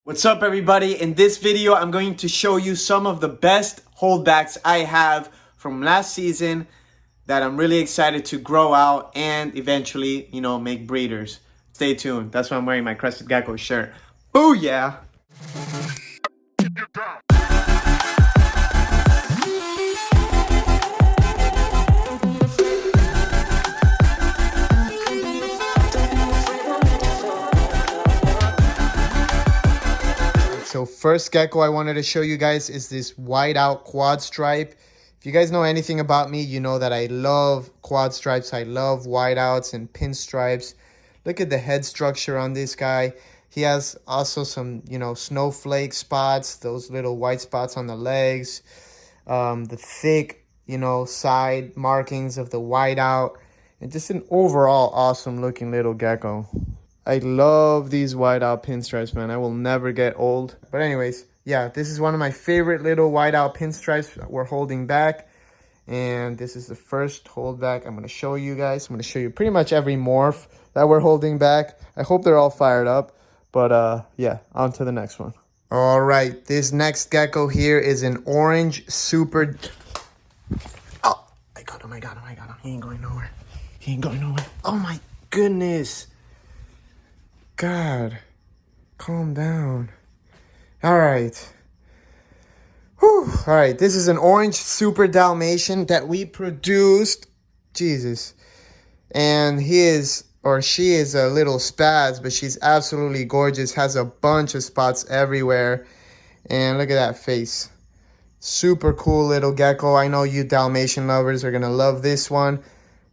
What's up, everybody? In this video, I'm going to show you some of the best holdbacks I have from last season that I'm really excited to grow out and eventually, make breeders. Stay tuned. That's why I'm wearing my Crested Gecko shirt. Booyah! So first gecko I wanted to show you guys is this whiteout quad stripe. If you guys know anything about me, you know that I love quad stripes. I love whiteouts and pinstripes. Look at the head structure on this guy. He has also some, snowflake spots, those little white spots on the legs. The thick, side markings of the whiteout. And just an overall awesome looking little gecko. I love these whiteout pinstripes, man. I will never get old. But anyways, yeah, this is one of my favorite little whiteout pinstripes that we're holding back. And this is the first holdback I'm going to show you guys. I'm going to show you pretty much every morph that we're holding back. I hope they're all fired up. But yeah, on to the next one. All right, this next gecko here is an orange super... Oh, I got him. He ain't going nowhere. Oh my goodness. God, calm down. All right. Whew. All right, this is an orange super Dalmatian that we produced. Jesus. And he is, or she is a little spaz, but she's absolutely gorgeous. Has a bunch of spots everywhere. And look at that face. Super cool little gecko. I know you Dalmatian lovers are going to love this one.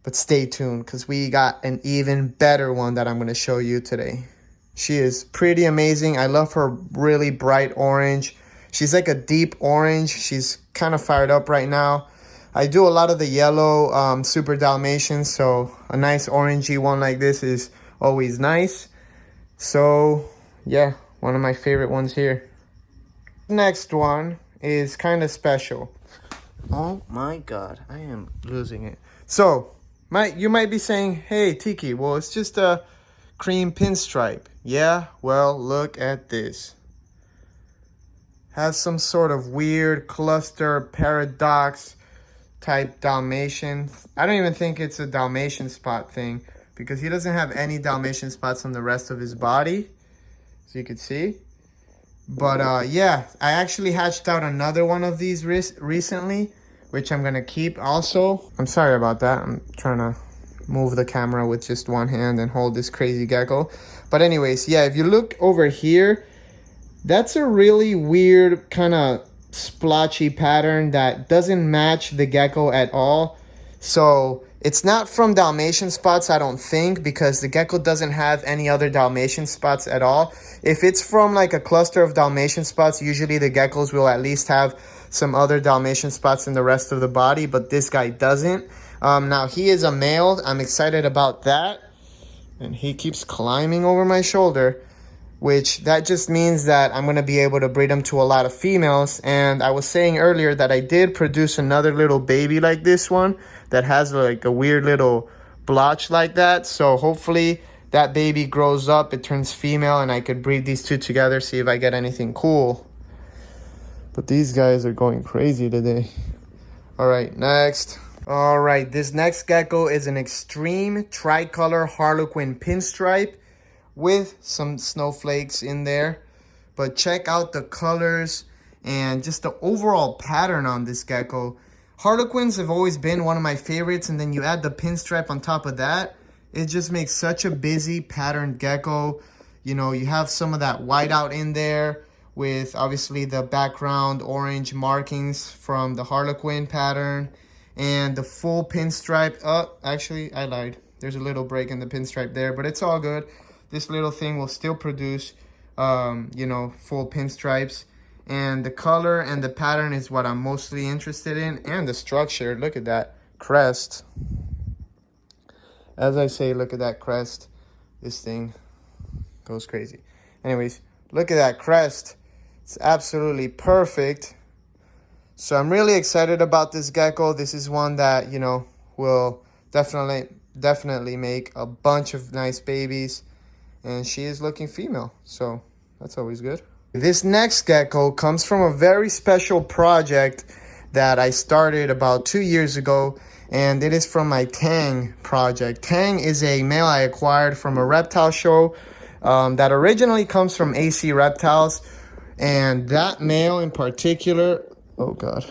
But stay tuned, because we got an even better one that I'm going to show you today. She is pretty amazing. I love her really bright orange. She's like a deep orange. She's kind of fired up right now. I do a lot of the yellow super Dalmatians, so a nice orangey one like this is always nice. So, yeah, one of my favorite ones here. Next one is kind of special. Oh my God, I am losing it. So, you might be saying, hey, Tiki, well, it's just a cream pinstripe. Yeah, well, look at this. Has some sort of weird cluster paradox type Dalmatian. I don't even think it's a Dalmatian spot thing, because he doesn't have any Dalmatian spots on the rest of his body, so you could see. But yeah, I actually hatched out another one of these recently, which I'm gonna keep also. I'm sorry about that. I'm trying to move the camera with just one hand and hold this crazy gecko. But anyways, yeah, if you look over here, that's a really weird kind of splotchy pattern that doesn't match the gecko at all. So it's not from Dalmatian spots, I don't think, because the gecko doesn't have any other Dalmatian spots at all. If it's from like a cluster of Dalmatian spots, usually the geckos will at least have some other Dalmatian spots in the rest of the body, but this guy doesn't. Now he is a male. I'm excited about that. And he keeps climbing over my shoulder, which that just means that I'm going to be able to breed him to a lot of females. And I was saying earlier that I did produce another little baby like this one that has like a weird little blotch like that. So hopefully that baby grows up, it turns female, and I could breed these two together, see if I get anything cool. But these guys are going crazy today. All right, next. All right, this next gecko is an extreme tricolor harlequin pinstripe with some snowflakes in there. But check out the colors and just the overall pattern on this gecko. Harlequins have always been one of my favorites, and then you add the pinstripe on top of that. It just makes such a busy patterned gecko. You have some of that whiteout in there with obviously the background orange markings from the harlequin pattern. And the full pinstripe. Oh, actually, I lied. There's a little break in the pinstripe there, but it's all good. This little thing will still produce, full pinstripes. And the color and the pattern is what I'm mostly interested in. And the structure. Look at that crest. As I say, look at that crest. This thing goes crazy. Anyways, look at that crest. It's absolutely perfect. So I'm really excited about this gecko. This is one that, will definitely make a bunch of nice babies. And she is looking female, so that's always good. This next gecko comes from a very special project that I started about 2 years ago, and it is from my Tang project. Tang is a male I acquired from a reptile show that originally comes from AC Reptiles, and that male in particular, oh god.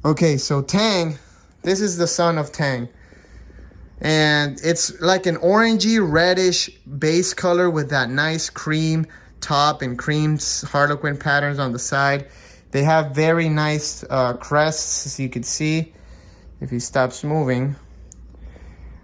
Okay, so Tang, this is the son of Tang. And it's like an orangey reddish base color with that nice cream top and cream harlequin patterns on the side. They have very nice crests, as you can see if he stops moving.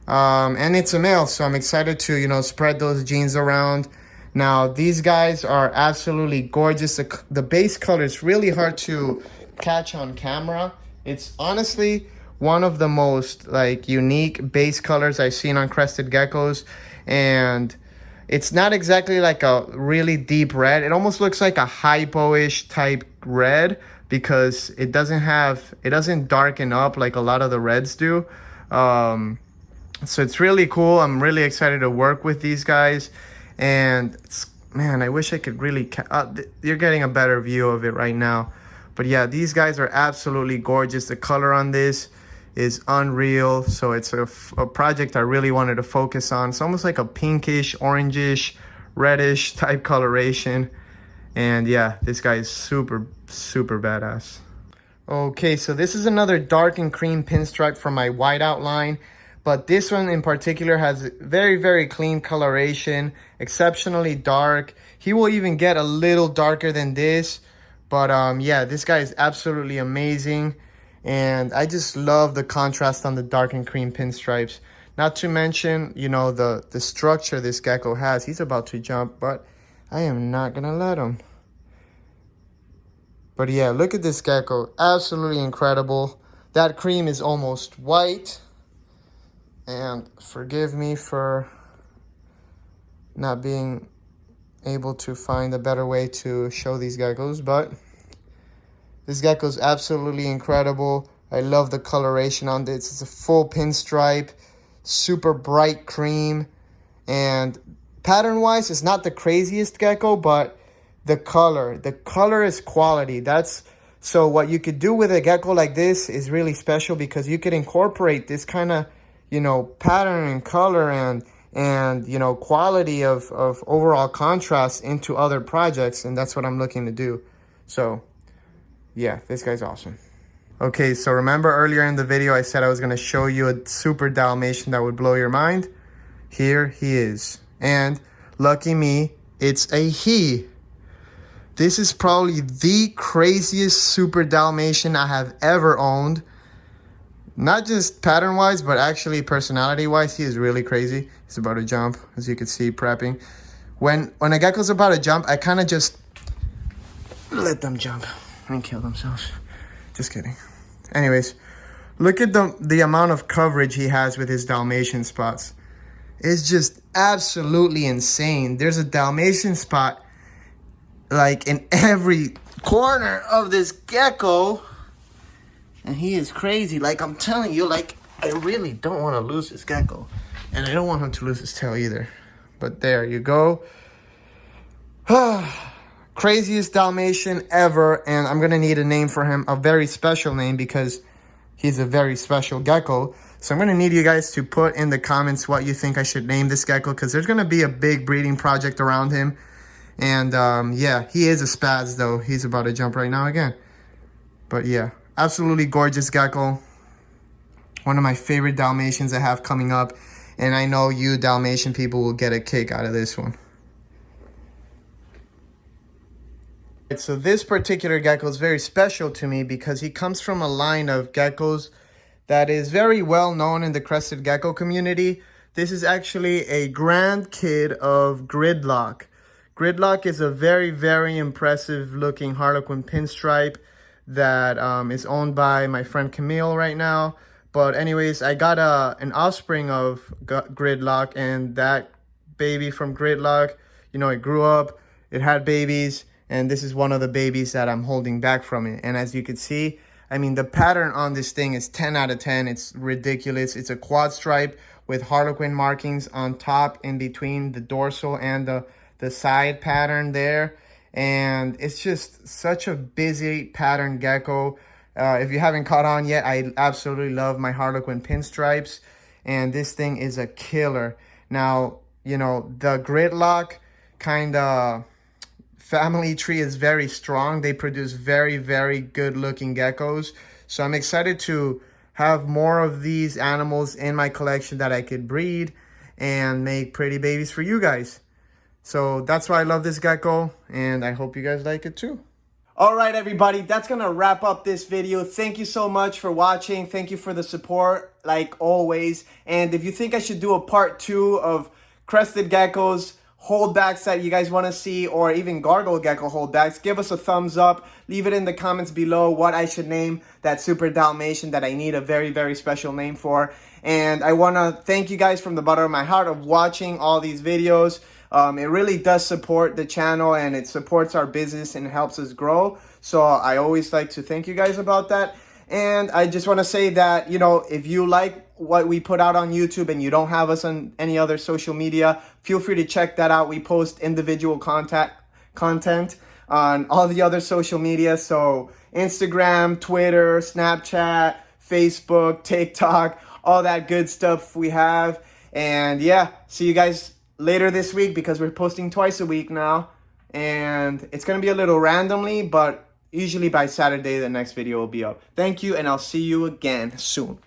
And it's a male, so I'm excited to, you know, spread those genes around. Now, these guys are absolutely gorgeous. The base color is really hard to catch on camera. It's honestly one of the most like unique base colors I've seen on crested geckos, and it's not exactly like a really deep red. It almost looks like a hypo-ish type red because it doesn't darken up like a lot of the reds do. So it's really cool. I'm really excited to work with these guys, and man, I wish I could really you're getting a better view of it right now. But yeah, these guys are absolutely gorgeous. The color on this is unreal. So it's a project I really wanted to focus on. It's almost like a pinkish, orangish, reddish type coloration. And yeah, this guy is super, super badass. Okay, so this is another dark and cream pinstripe from my whiteout line. But this one in particular has very, very clean coloration, exceptionally dark. He will even get a little darker than this. But yeah, this guy is absolutely amazing. And I just love the contrast on the dark and cream pinstripes. Not to mention, you know, the structure this gecko has. He's about to jump, but I am not going to let him. But yeah, look at this gecko. Absolutely incredible. That cream is almost white. And forgive me for not being able to find a better way to show these geckos, but this gecko is absolutely incredible. I love the coloration on this. It's a full pinstripe, super bright cream, and pattern-wise, it's not the craziest gecko, but the color is quality. So what you could do with a gecko like this is really special because you could incorporate this kind of, you know, pattern and color and you know, quality of overall contrast into other projects, and that's what I'm looking to do. So yeah, this guy's awesome. Okay, so remember earlier in the video I said I was going to show you a super Dalmatian that would blow your mind? Here he is. And lucky me, it's a he. This is probably the craziest super Dalmatian I have ever owned. Not just pattern-wise, but actually personality-wise, he is really crazy. He's about to jump, as you can see, prepping. When a gecko's about to jump, I kind of just let them jump and kill themselves. Just kidding. Anyways, look at the amount of coverage he has with his Dalmatian spots. It's just absolutely insane. There's a Dalmatian spot like in every corner of this gecko. And he is crazy. Like, I'm telling you, like, I really don't want to lose this gecko. And I don't want him to lose his tail either. But there you go. Craziest Dalmatian ever. And I'm going to need a name for him. A very special name because he's a very special gecko. So I'm going to need you guys to put in the comments what you think I should name this gecko. Because there's going to be a big breeding project around him. And yeah, he is a spaz though. He's about to jump right now again. But yeah. Absolutely gorgeous gecko. One of my favorite Dalmatians I have coming up. And I know you Dalmatian people will get a kick out of this one. So this particular gecko is very special to me because he comes from a line of geckos that is very well known in the crested gecko community. This is actually a grandkid of Gridlock. Gridlock is a very, very impressive looking harlequin pinstripe that is owned by my friend Camille right now. But anyways, I got an offspring of Gridlock, and that baby from Gridlock, you know, it grew up, it had babies, and this is one of the babies that I'm holding back from it. And as you can see, I mean, the pattern on this thing is 10 out of 10. It's ridiculous. It's a quad stripe with harlequin markings on top in between the dorsal and the side pattern there. and it's just such a busy pattern gecko. If you haven't caught on yet, I absolutely love my Harlequin pinstripes, and this thing is a killer. Now, you know, the Gridlock kind of family tree is very strong. They produce very, very good looking geckos. So I'm excited to have more of these animals in my collection that I could breed and make pretty babies for you guys. So that's why I love this gecko, and I hope you guys like it too. All right, everybody, that's gonna wrap up this video. Thank you so much for watching. Thank you for the support, like always. And if you think I should do a part 2 of crested geckos, holdbacks that you guys want to see, or even gargoyle gecko holdbacks, give us a thumbs up. Leave it in the comments below what I should name that super Dalmatian that I need a very, very special name for. And I want to thank you guys from the bottom of my heart of watching all these videos. It really does support the channel, and it supports our business and helps us grow. So I always like to thank you guys about that. And I just want to say that, you know, if you like what we put out on YouTube and you don't have us on any other social media, feel free to check that out. We post individual content on all the other social media. So Instagram, Twitter, Snapchat, Facebook, TikTok, all that good stuff we have. And yeah, see you guys later this week, because we're posting twice a week now, and it's gonna be a little randomly, but usually by Saturday the next video will be up. Thank you, and I'll see you again soon.